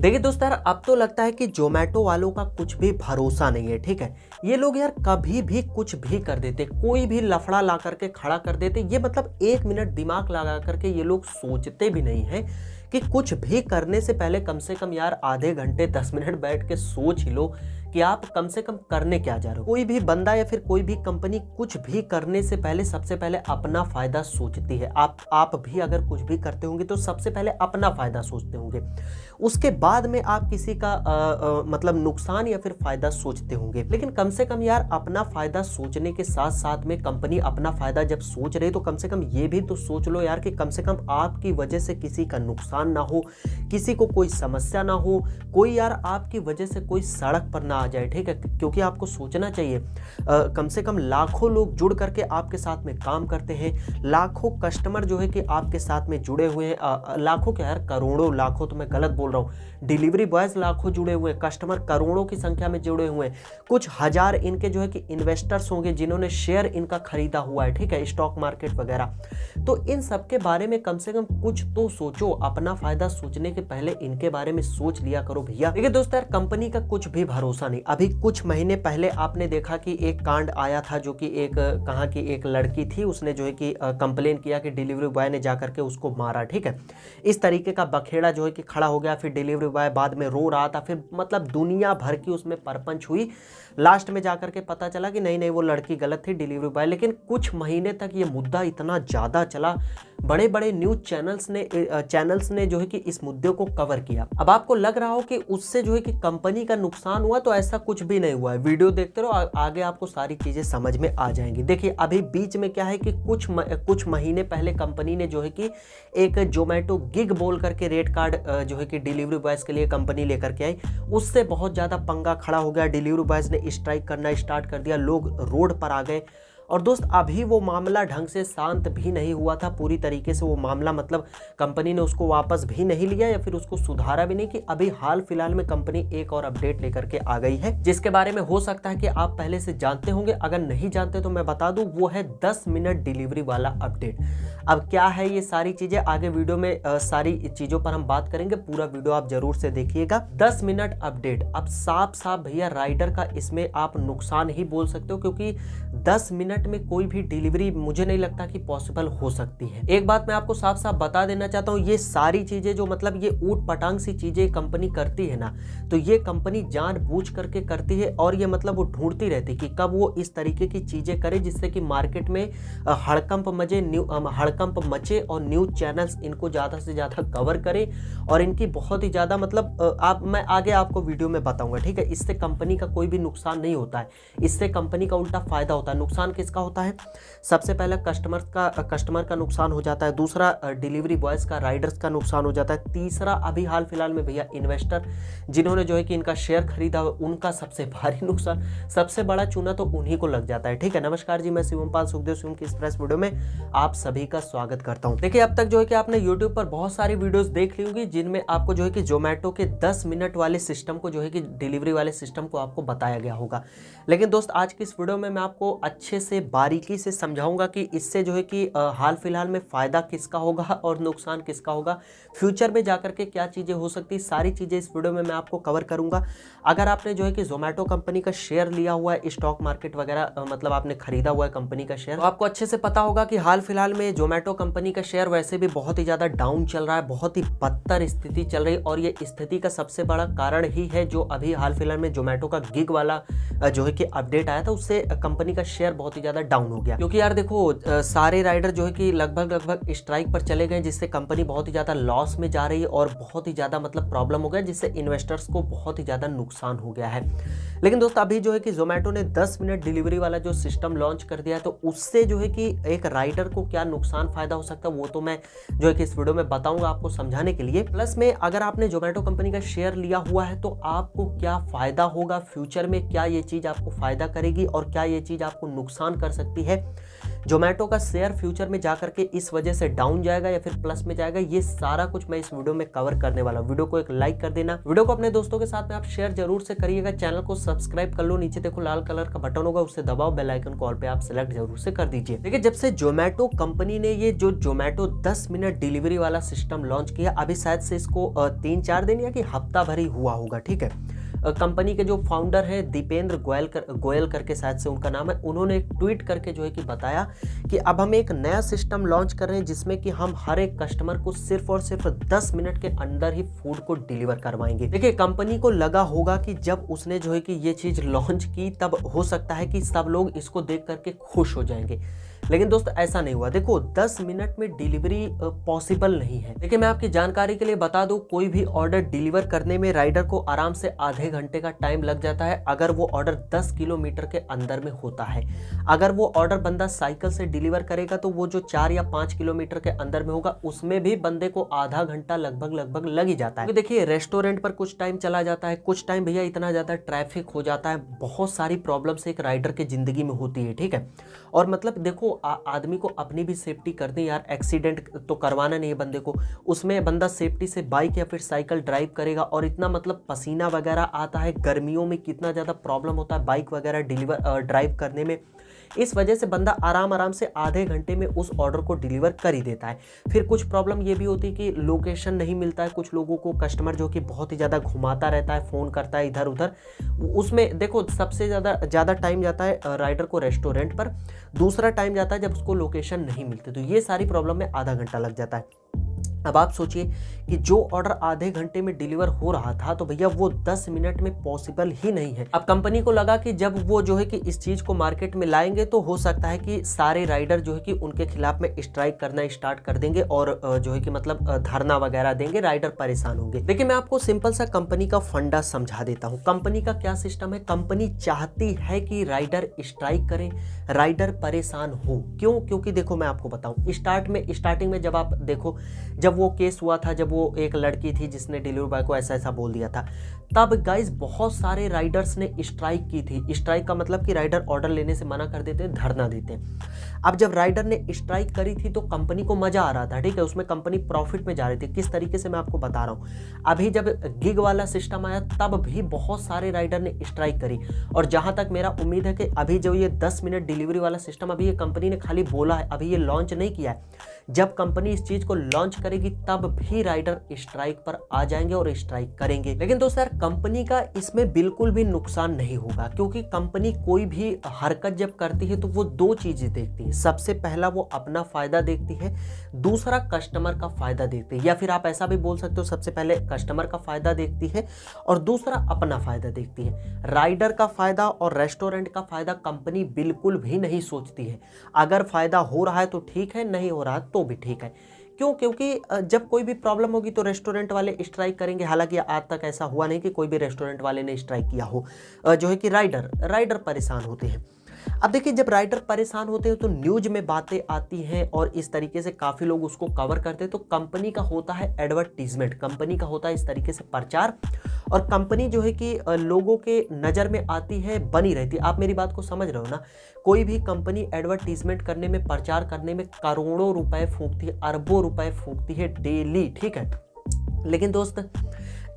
देखिए दोस्तों यार, अब तो लगता है कि जोमेटो वालों का कुछ भी भरोसा नहीं है। ठीक है, ये लोग यार कभी भी कुछ भी कर देते, कोई भी लफड़ा ला करके खड़ा कर देते। ये मतलब 1 मिनट दिमाग लगा करके ये लोग सोचते भी नहीं है कि कुछ भी करने से पहले कम से कम यार आधे घंटे 10 मिनट बैठ के सोच ही लो कि आप कम से कम करने क्या जा रहे हो। कोई भी बंदा या फिर कोई भी कंपनी कुछ भी करने से पहले सबसे पहले अपना फायदा सोचती है। आप भी अगर कुछ भी करते होंगे तो सबसे पहले अपना फायदा सोचते होंगे, उसके बाद में आप किसी का मतलब नुकसान या फिर फायदा सोचते होंगे। लेकिन कम से कम यार अपना फायदा सोचने के साथ साथ में कंपनी अपना फायदा जब सोच रही तो कम से कम ये भी तो सोच लो यार कि कम से कम आपकी वजह से किसी का नुकसान ना हो, किसी को कोई समस्या ना हो, कोई यार आपकी वजह से कोई सड़क पर ना आ जाए। ठीक है, क्योंकि आपको सोचना चाहिए कम से कम लाखों लोग जुड़ करके आपके साथ में काम करते हैं, लाखों कस्टमर जो है कि आपके साथ में जुड़े हुए हैं, लाखों क्या यार करोड़ों, लाखों तो मैं गलत बोल रहा हूँ, डिलीवरी बॉयज लाखों जुड़े हुए हैं, कस्टमर करोड़ों की संख्या में जुड़े हुए हैं, कुछ हजार इनके जो है कि इन्वेस्टर्स होंगे जिन्होंने शेयर इनका खरीदा हुआ है। ठीक है, स्टॉक मार्केट वगैरह। तो इन सब के बारे में कम से कम कुछ तो सोचो, अपना फायदा सोचने के पहले इनके बारे में सोच लिया करो भैया। देखिए दोस्तों यार, कंपनी का कुछ भी भरोसा नहीं। अभी कुछ महीने पहले आपने देखा कि एक कांड आया था जो कि एक कहाँ की एक लड़की थी, उसने जो है कि कंप्लेन किया कि डिलीवरी बॉय ने जाकर के उसको मारा। ठीक है, इस तरीके का बखेड़ा जो है कि खड़ा हो गया, फिर डिलीवरी बॉय बाद में रो रहा था, फिर मतलब दुनिया भर की उसमें परपंच हुई। लास्ट में जाकर के पता चला कि नहीं नहीं वो लड़की गलत थी, डिलीवरी बॉय। लेकिन कुछ महीने तक ये मुद्दा इतना ज़्यादा चला, बड़े बड़े न्यूज चैनल्स ने जो है कि इस मुद्दे को कवर किया। अब आपको लग रहा हो कि उससे जो है कि कंपनी का नुकसान हुआ, तो ऐसा कुछ भी नहीं हुआ है। वीडियो देखते रहो, आगे आपको सारी चीजें समझ में आ जाएंगी। देखिए अभी बीच में क्या है कि कुछ महीने पहले कंपनी ने जो है कि एक जोमेटो गिग बोल करके रेट कार्ड जो है कि डिलीवरी बॉयज के लिए कंपनी लेकर के आई, उससे बहुत ज्यादा पंगा खड़ा हो गया। डिलीवरी बॉयज ने स्ट्राइक करना स्टार्ट कर दिया, लोग रोड पर आ गए। और दोस्त अभी वो मामला ढंग से शांत भी नहीं हुआ था पूरी तरीके से। वो मामला मतलब कंपनी ने उसको वापस भी नहीं लिया या फिर उसको सुधारा भी नहीं, कि अभी हाल फिलहाल में कंपनी एक और अपडेट लेकर के आ गई है, जिसके बारे में हो सकता है कि आप पहले से जानते होंगे। अगर नहीं जानते तो मैं बता दूं, वो है 10 मिनट डिलीवरी वाला अपडेट। अब क्या है ये सारी चीजें, आगे वीडियो में सारी चीजों पर हम बात करेंगे, पूरा वीडियो आप जरूर से देखिएगा। 10 मिनट अपडेट, अब साफ साफ भैया राइडर का इसमें आप नुकसान ही बोल सकते हो, क्योंकि 10 मिनट में कोई भी डिलीवरी मुझे नहीं लगता कि पॉसिबल हो सकती है। एक बात मैं आपको साफ साफ बता देना चाहता हूं, ये सारी चीजें जो मतलब ये ऊट पटांग सी चीजें कंपनी करती है ना, तो ये कंपनी जानबूझ करके करती है, और ये मतलब वो ढूंढती रहती है कि कब वो इस तरीके की चीजें करे जिससे कि मार्केट में हड़कंप मचे और न्यूज चैनल्स इनको ज्यादा से ज्यादा कवर करे, और इनकी बहुत ही ज्यादा मतलब मैं आगे आपको वीडियो में बताऊंगा। ठीक है, इससे कंपनी का कोई भी नुकसान नहीं होता है, इससे कंपनी का उल्टा फायदा होता है। नुकसान किसका होता है? सबसे पहले कस्टमर का नुकसान हो जाता है, दूसरा डिलीवरी बॉयज का, राइडर्स का नुकसान हो जाता है, तीसरा अभी हाल फिलहाल में भैया इन्वेस्टर जिन्होंने जो है कि इनका शेयर खरीदा उनका सबसे भारी नुकसान, सबसे बड़ा चूना तो उन्हीं को लग जाता है। ठीक है, नमस्कार जी, मैं शिवमपाल सुखदेव शिवम की एक्सप्रेस वीडियो में आप सभी का स्वागत करता हूं। देखिए अब तक जो है कि आपने यूट्यूब पर बहुत सारी वीडियोस देख ली होंगी जिनमें आपको जो है कि जोमेटो के 10 मिनट वाले सिस्टम को जो है कि डिलीवरी वाले सिस्टम को आपको बताया गया होगा। लेकिन दोस्त आज की इस वीडियो में मैं आपको अच्छे से बारीकी से समझाऊंगा कि इससे जो है कि हाल फिलहाल में फायदा किसका होगा और नुकसान किसका होगा, फ्यूचर में जाकर के क्या चीजें हो सकती, सारी चीजें इस वीडियो में मैं आपको कवर करूंगा। अगर आपने जो है कि जोमेटो कंपनी का शेयर लिया हुआ है, स्टॉक मार्केट वगैरह मतलब आपने खरीदा हुआ है कंपनी का शेयर, तो आपको अच्छे से पता होगा कि हाल फिलहाल में जोमेटो कंपनी का शेयर वैसे भी बहुत ही ज्यादा डाउन चल रहा है, बहुत ही बदतर स्थिति चल रही, और ये स्थिति का सबसे बड़ा कारण ही है जो अभी हाल फिलहाल में जोमेटो का गिग वाला जो है कि अपडेट आया था, उससे कंपनी का शेयर बहुत ही ज्यादा डाउन हो गया। क्योंकि यार देखो सारे राइडर जो है कि लगभग स्ट्राइक पर चले गए, जिससे कंपनी बहुत ही ज्यादा लॉस में जा रही है और बहुत ही ज्यादा मतलब प्रॉब्लम हो गया, जिससे इन्वेस्टर्स को बहुत ही ज्यादा नुकसान हो गया है। लेकिन दोस्त अभी जो है कि जोमेटो ने 10 मिनट डिलीवरी वाला जो सिस्टम लॉन्च कर दिया है, तो उससे जो है कि एक राइडर को क्या नुकसान फायदा हो सकता है वो तो मैं जो है कि इस वीडियो में बताऊंगा आपको समझाने के लिए। प्लस में अगर आपने जोमेटो कंपनी का शेयर लिया हुआ है तो आपको क्या फायदा होगा फ्यूचर में, क्या ये चीज आपको फायदा करेगी और क्या ये चीज आपको नुकसान कर सकती है, जोमेटो का शेयर फ्यूचर में जाकर के इस वजह से डाउन जाएगा या फिर प्लस में जाएगा, ये सारा कुछ मैं इस वीडियो में कवर करने वाला हूँ। वीडियो को एक लाइक कर देना, वीडियो को अपने दोस्तों के साथ में आप शेयर जरूर से करिएगा, चैनल को सब्सक्राइब कर लो, नीचे देखो लाल कलर का बटन होगा उसे दबाओ, बेल आइकन को ऑल पे आप सेलेक्ट जरूर से कर दीजिए। देखिए जब से जोमेटो कंपनी ने ये जो जोमेटो 10 मिनट डिलीवरी वाला सिस्टम लॉन्च किया, अभी शायद से इसको 3-4 दिन या कि हफ्ता भर ही हुआ होगा, ठीक है। कंपनी के जो फाउंडर है दीपेंद्र गोयल करके शायद से उनका नाम है, उन्होंने एक ट्वीट करके जो है कि बताया कि अब हम एक नया सिस्टम लॉन्च कर रहे हैं जिसमें कि हम हर एक कस्टमर को सिर्फ और सिर्फ 10 मिनट के अंदर ही फूड को डिलीवर करवाएंगे। देखिए कंपनी को लगा होगा कि जब उसने जो है कि ये चीज लॉन्च की तब हो सकता है कि सब लोग इसको देख करके खुश हो जाएंगे, लेकिन दोस्त ऐसा नहीं हुआ। देखो 10 मिनट में डिलीवरी पॉसिबल नहीं है। देखिए मैं आपकी जानकारी के लिए बता दूं, कोई भी ऑर्डर डिलीवर करने में राइडर को आराम से आधे घंटे का टाइम लग जाता है अगर वो ऑर्डर 10 किलोमीटर के अंदर में होता है। अगर वो ऑर्डर बंदा साइकिल से डिलीवर करेगा तो वो जो 4 या 5 किलोमीटर के अंदर में होगा उसमें भी बंदे को आधा घंटा लगभग लग ही जाता है। देखिए रेस्टोरेंट पर कुछ टाइम चला जाता है, कुछ टाइम भैया इतना ज्यादा ट्रैफिक हो जाता है, बहुत सारी प्रॉब्लम्स एक राइडर के जिंदगी में होती है, ठीक है। और मतलब देखो आदमी को अपनी भी सेफ्टी करनी यार, एक्सीडेंट तो करवाना नहीं है बंदे को, उसमें बंदा सेफ्टी से बाइक या फिर साइकिल ड्राइव करेगा और इतना मतलब पसीना वगैरह आता है, गर्मियों में कितना ज़्यादा प्रॉब्लम होता है बाइक वगैरह ड्राइव करने में, इस वजह से बंदा आराम से आधे घंटे में उस ऑर्डर को डिलीवर कर ही देता है। फिर कुछ प्रॉब्लम ये भी होती है कि लोकेशन नहीं मिलता है, कुछ लोगों को कस्टमर जो कि बहुत ही ज़्यादा घुमाता रहता है, फ़ोन करता है इधर उधर, उसमें देखो सबसे ज़्यादा टाइम जाता है राइडर को रेस्टोरेंट पर, दूसरा टाइम जाता है जब उसको लोकेशन नहीं मिलती, तो ये सारी प्रॉब्लम में आधा घंटा लग जाता है। अब आप सोचिए कि जो ऑर्डर आधे घंटे में डिलीवर हो रहा था तो भैया वो 10 मिनट में पॉसिबल ही नहीं है। अब कंपनी को लगा कि जब वो जो है कि इस चीज को मार्केट में लाएंगे तो हो सकता है कि सारे राइडर जो है कि उनके खिलाफ में स्ट्राइक करना स्टार्ट कर देंगे और जो है कि मतलब धरना वगैरह देंगे, राइडर परेशान होंगे। देखिए मैं आपको सिंपल सा कंपनी का फंडा समझा देता हूँ। कंपनी का क्या सिस्टम है, कंपनी चाहती है कि राइडर स्ट्राइक करे, राइडर परेशान हो। क्यों? क्योंकि देखो मैं आपको बताऊं, स्टार्टिंग में जब आप देखो, जब वो केस हुआ था, जब वो एक लड़की थी जिसने डिलीवरी बॉय को ऐसा बोल दिया था, तब गाइस बहुत सारे राइडर्स ने स्ट्राइक की थी। स्ट्राइक का मतलब कि राइडर ऑर्डर लेने से मना कर देते, धरना देते। अब जब राइडर ने स्ट्राइक करी थी तो कंपनी को मजा आ रहा था, ठीक है, उसमें कंपनी प्रॉफिट में जा रही थी। किस तरीके से मैं आपको बता रहा हूँ, अभी जब गिग वाला सिस्टम आया तब भी बहुत सारे राइडर ने स्ट्राइक करी, और जहां तक मेरा उम्मीद है कि अभी जो ये 10 मिनट डिलीवरी वाला सिस्टम अभी ये कंपनी ने खाली बोला है, अभी ये लॉन्च नहीं किया है, जब कंपनी इस चीज को लॉन्च करेगी तब भी राइडर स्ट्राइक पर आ जाएंगे और स्ट्राइक करेंगे। लेकिन दोस्तों यार कंपनी का इसमें बिल्कुल भी नुकसान नहीं होगा, क्योंकि कंपनी कोई भी हरकत जब करती है तो वो दो चीजें देखती है। सबसे पहला वो अपना फायदा देखती है, दूसरा कस्टमर का फायदा देखती है, या फिर आप ऐसा भी बोल सकते हो सबसे पहले कस्टमर का फायदा देखती है और दूसरा अपना फायदा देखती है। राइडर का फायदा और रेस्टोरेंट का फायदा कंपनी बिल्कुल भी नहीं सोचती है। अगर फायदा हो रहा है तो ठीक है, नहीं हो रहा तो भी ठीक है। क्यों? क्योंकि जब कोई भी प्रॉब्लम होगी तो रेस्टोरेंट वाले स्ट्राइक करेंगे। हालांकि आज तक ऐसा हुआ नहीं कि कोई भी रेस्टोरेंट वाले ने स्ट्राइक किया हो, जो है कि राइडर परेशान होते हैं। अब देखिए जब राइडर परेशान होते हैं तो न्यूज में बातें आती हैं और इस तरीके से काफ़ी लोग उसको कवर करते हैं, तो कंपनी का होता है एडवर्टीजमेंट, कंपनी का होता है इस तरीके से प्रचार, और कंपनी जो है कि लोगों के नज़र में आती है, बनी रहती है। आप मेरी बात को समझ रहे हो ना, कोई भी कंपनी एडवर्टीजमेंट करने में, प्रचार करने में करोड़ों रुपए फूंकती है, अरबों रुपए फूंकती है डेली, ठीक है। लेकिन दोस्त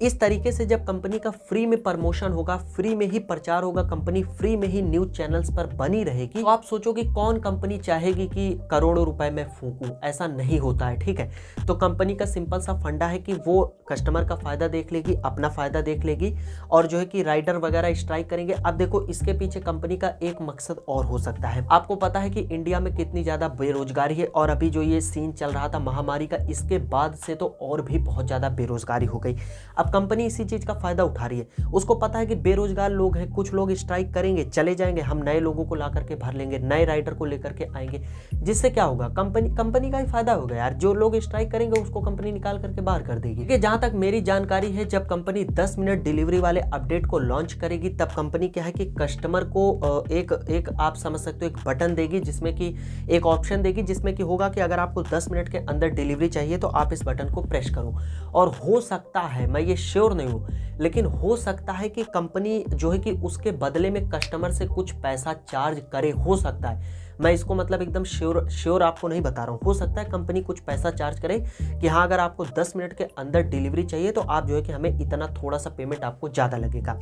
इस तरीके से जब कंपनी का फ्री में प्रमोशन होगा, फ्री में ही प्रचार होगा, कंपनी फ्री में ही न्यूज चैनल्स पर बनी रहेगी, तो आप सोचो कि कौन कंपनी चाहेगी कि करोड़ों रुपए में फूंकूं? ऐसा नहीं होता है, ठीक है। तो कंपनी का सिंपल सा फंडा है कि वो कस्टमर का फायदा देख लेगी, अपना फायदा देख लेगी, और जो है कि राइडर वगैरह स्ट्राइक करेंगे। अब देखो इसके पीछे कंपनी का एक मकसद और हो सकता है। आपको पता है कि इंडिया में कितनी ज्यादा बेरोजगारी है, और अभी जो ये सीन चल रहा था महामारी का, इसके बाद से तो और भी बहुत ज्यादा बेरोजगारी हो गई। अब कंपनी इसी चीज का फायदा उठा रही है। उसको पता है कि बेरोजगार लोग हैं, कुछ लोग स्ट्राइक करेंगे, चले जाएंगे, हम नए लोगों को ला करके भर लेंगे, नए राइडर को लेकर के आएंगे, जिससे क्या होगा, कंपनी का ही फायदा होगा यार। जो लोग स्ट्राइक करेंगे उसको कंपनी निकाल करके बाहर कर देगी। क्योंकि जहां तक मेरी जानकारी है, जब कंपनी 10 मिनट डिलीवरी वाले अपडेट को लॉन्च करेगी तब कंपनी क्या है कि कस्टमर को एक आप समझ सकते हो एक बटन देगी, जिसमें कि एक ऑप्शन देगी, जिसमें कि होगा कि अगर आपको 10 मिनट के अंदर डिलीवरी चाहिए तो आप इस बटन को प्रेस करो। और हो सकता है, मैं ये श्योर नहीं हूं, लेकिन हो सकता है कि कंपनी जो है कि उसके बदले में कस्टमर से कुछ पैसा चार्ज करे, हो सकता है। मैं इसको मतलब एकदम श्योर आपको नहीं बता रहा हूँ। हो सकता है कंपनी कुछ पैसा चार्ज करे कि हाँ अगर आपको 10 मिनट के अंदर डिलीवरी चाहिए तो आप जो है कि हमें इतना थोड़ा सा पेमेंट आपको ज़्यादा लगेगा।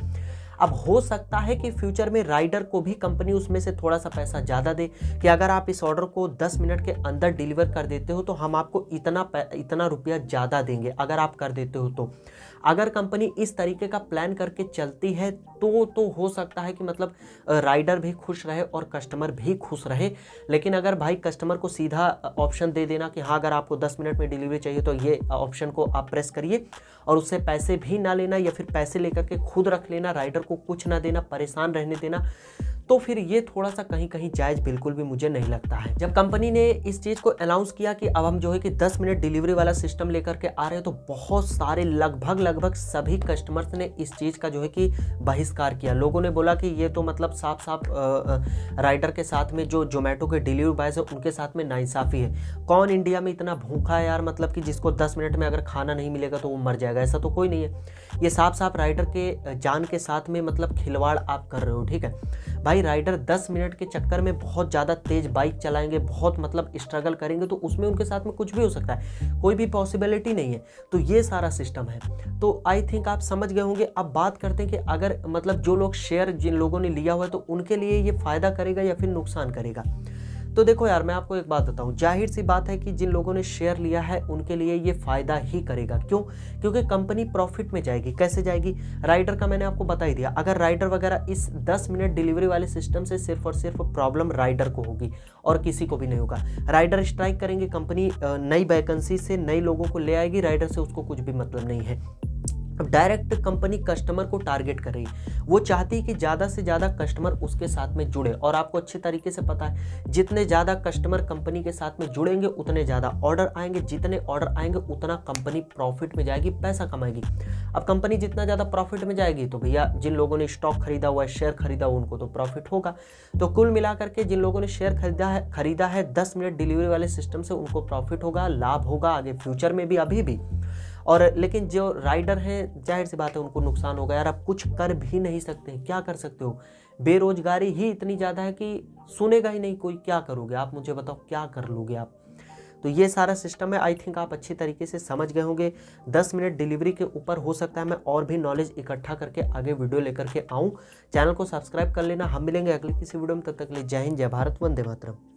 अब हो सकता है कि फ्यूचर में राइडर को भी कंपनी उसमें से थोड़ा सा पैसा ज़्यादा दे कि अगर आप इस ऑर्डर को 10 मिनट के अंदर डिलीवर कर देते हो तो हम आपको इतना रुपया ज़्यादा देंगे अगर आप कर देते हो तो। अगर कंपनी इस तरीके का प्लान करके चलती है तो हो सकता है कि मतलब राइडर भी खुश रहे और कस्टमर भी खुश रहे। लेकिन अगर भाई कस्टमर को सीधा ऑप्शन दे देना कि हाँ अगर आपको 10 मिनट में डिलीवरी चाहिए तो ये ऑप्शन को आप प्रेस करिए और उससे पैसे भी ना लेना या फिर पैसे लेकर के खुद रख लेना, राइडर को कुछ ना देना, परेशान रहने देना, तो फिर ये थोड़ा सा कहीं कहीं जायज़ बिल्कुल भी मुझे नहीं लगता है। जब कंपनी ने इस चीज़ को अनाउंस किया कि अब हम जो है कि 10 मिनट डिलीवरी वाला सिस्टम लेकर के आ रहे हैं तो बहुत सारे लगभग सभी कस्टमर्स ने इस चीज़ का जो है कि बहिष्कार किया। लोगों ने बोला कि ये तो मतलब साफ साफ राइडर के साथ में जो जोमेटो के डिलीवरी बॉयज़ है उनके साथ में नाइंसाफ़ी है। कौन इंडिया में इतना भूखा है यार, मतलब कि जिसको 10 मिनट में अगर खाना नहीं मिलेगा तो वो मर जाएगा, ऐसा तो कोई नहीं है। ये साफ साफ राइडर के जान के साथ में मतलब खिलवाड़ आप कर रहे हो, ठीक है भाई। राइडर 10 मिनट के चक्कर में बहुत ज़्यादा तेज बाइक चलाएंगे, बहुत मतलब स्ट्रगल करेंगे तो उसमें उनके साथ में कुछ भी हो सकता है, कोई भी पॉसिबिलिटी नहीं है। तो ये सारा सिस्टम है। तो आई थिंक आप समझ गए होंगे। अब बात करते हैं कि अगर मतलब जो लोग शेयर जिन लोगों ने लिया हुआ है तो उनके लिए ये फ़ायदा करेगा या फिर नुकसान करेगा। तो देखो यार, मैं आपको एक बात बताऊं, जाहिर सी बात है कि जिन लोगों ने शेयर लिया है उनके लिए ये फ़ायदा ही करेगा। क्यों? क्योंकि कंपनी प्रॉफिट में जाएगी। कैसे जाएगी? राइडर का मैंने आपको बता ही दिया। अगर राइडर वगैरह इस 10 मिनट डिलीवरी वाले सिस्टम से सिर्फ और सिर्फ प्रॉब्लम राइडर को होगी और किसी को भी नहीं होगा। राइडर स्ट्राइक करेंगे, कंपनी नई वैकेंसी से नए लोगों को ले आएगी, राइडर से उसको कुछ भी मतलब नहीं है। अब डायरेक्ट कंपनी कस्टमर को टारगेट कर रही है। वो चाहती है कि ज़्यादा से ज़्यादा कस्टमर उसके साथ में जुड़े, और आपको अच्छे तरीके से पता है जितने ज़्यादा कस्टमर कंपनी के साथ में जुड़ेंगे उतने ज़्यादा ऑर्डर आएंगे, जितने ऑर्डर आएंगे उतना कंपनी प्रॉफिट में जाएगी, पैसा कमाएगी। अब कंपनी जितना ज़्यादा प्रॉफिट में जाएगी तो भैया जिन लोगों ने स्टॉक खरीदा हुआ है, शेयर खरीदा हुआ, उनको तो प्रॉफिट होगा। तो कुल मिलाकर के जिन लोगों ने शेयर खरीदा है 10 मिनट डिलीवरी वाले सिस्टम से, उनको प्रॉफिट होगा, लाभ होगा आगे फ्यूचर में भी, अभी भी। और लेकिन जो राइडर हैं, जाहिर सी बात है उनको नुकसान होगा यार। आप कुछ कर भी नहीं सकते, क्या कर सकते हो? बेरोजगारी ही इतनी ज़्यादा है कि सुनेगा ही नहीं कोई। क्या करोगे आप? मुझे बताओ, क्या कर लोगे आप? तो ये सारा सिस्टम है। आई थिंक आप अच्छी तरीके से समझ गए होंगे। 10 मिनट डिलीवरी के ऊपर हो सकता है मैं और भी नॉलेज इकट्ठा करके आगे वीडियो लेकर के आऊँ। चैनल को सब्सक्राइब कर लेना। हम मिलेंगे अगले किसी वीडियो में, तब तक के लिए जय हिंद, जय भारत, वंदे मातरम।